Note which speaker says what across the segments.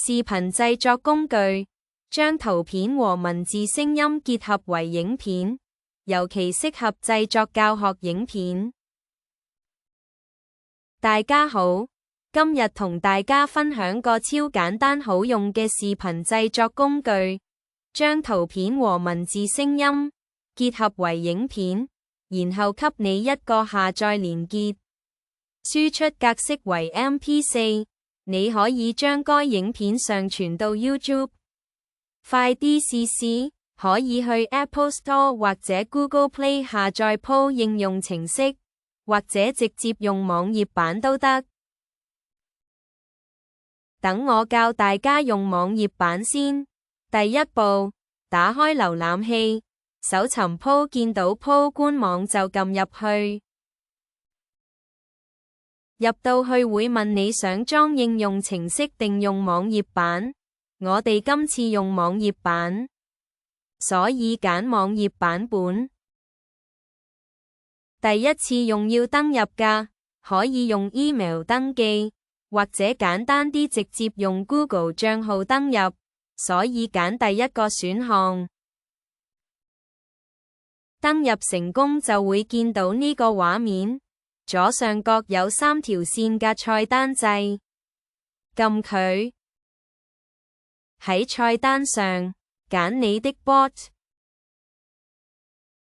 Speaker 1: 視頻製作工具，將圖片和文字聲音結合為影片，尤其適合製作教學影片。大家好，今日同大家分享個超簡單好用嘅視頻製作工具，將圖片和文字聲音結合為影片，然後給你一個下載連結，輸出格式為 MP4， 你可以將該影片上傳到 YouTube。快啲試試，可以去 Apple Store 或者 Google Play 下載 Po 應用程式，或者直接用網頁版都得。等我教大家用網頁版先。第一步，打開瀏覽器，搜尋 Po， 見到 Po 官網就撳入去。入到去會問你想裝應用程式定用網頁版。我哋今次用網頁版，所以揀網頁版本。第一次用要登入㗎，可以用 email 登記，或者簡單啲直接用 Google 賬號登入，所以揀第一個選項。登入成功就會見到呢個畫面，左上角有3條線嘅菜單掣，撳佢。喺菜單上揀你的 bot，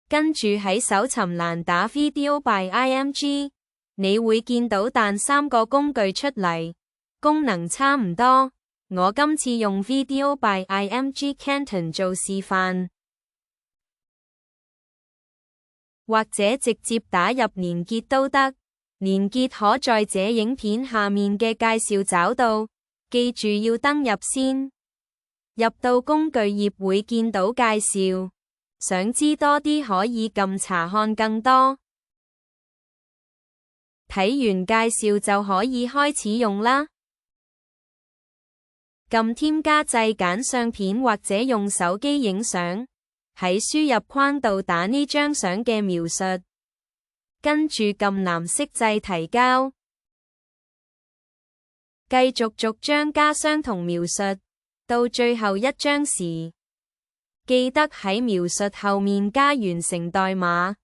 Speaker 1: 跟住喺搜尋欄打 Video by IMG， 你會見到彈3個工具出嚟，功能差唔多。我今次用 Video by IMG Canton 做示範，或者直接打入連結都得，連結可在這影片下面嘅介紹找到，記住要登入先。入到工具頁會見到介紹，想知多啲可以撳查看更多。睇完介紹就可以開始用啦。撳添加掣揀相片或者用手機影相，喺輸入框度打呢張相嘅描述，跟住撳藍色掣提交，繼續逐張加相同描述。到最後一張時，記得喺描述後面加完成代碼。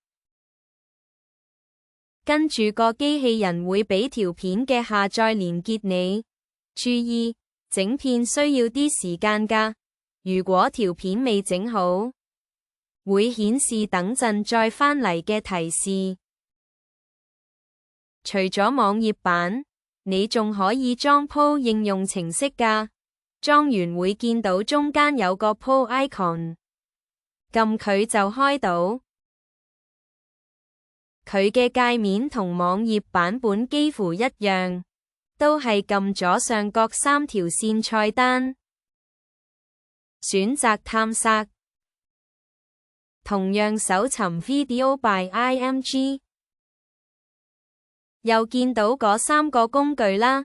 Speaker 1: 跟住個機器人會俾條片嘅下載連結你。注意，整片需要啲時間㗎。如果條片未整好，會顯示等陣再返嚟嘅提示。除咗網頁版，你仲可以裝 Po 應用程式㗎。裝完會見到中間有個 Po icon， 撳佢就開到。佢嘅界面同網頁版本幾乎一樣，都係撳左上角3條線菜單，選擇探索，同樣搜尋 Video by IMG， 又見到嗰3個工具啦。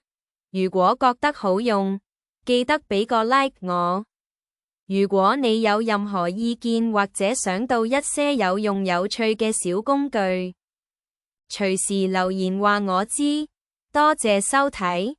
Speaker 1: 如果覺得好用，記得俾個 like 我。如果你有任何意見或者想到一些有用有趣嘅小工具，隨時留言話我知。多謝收睇。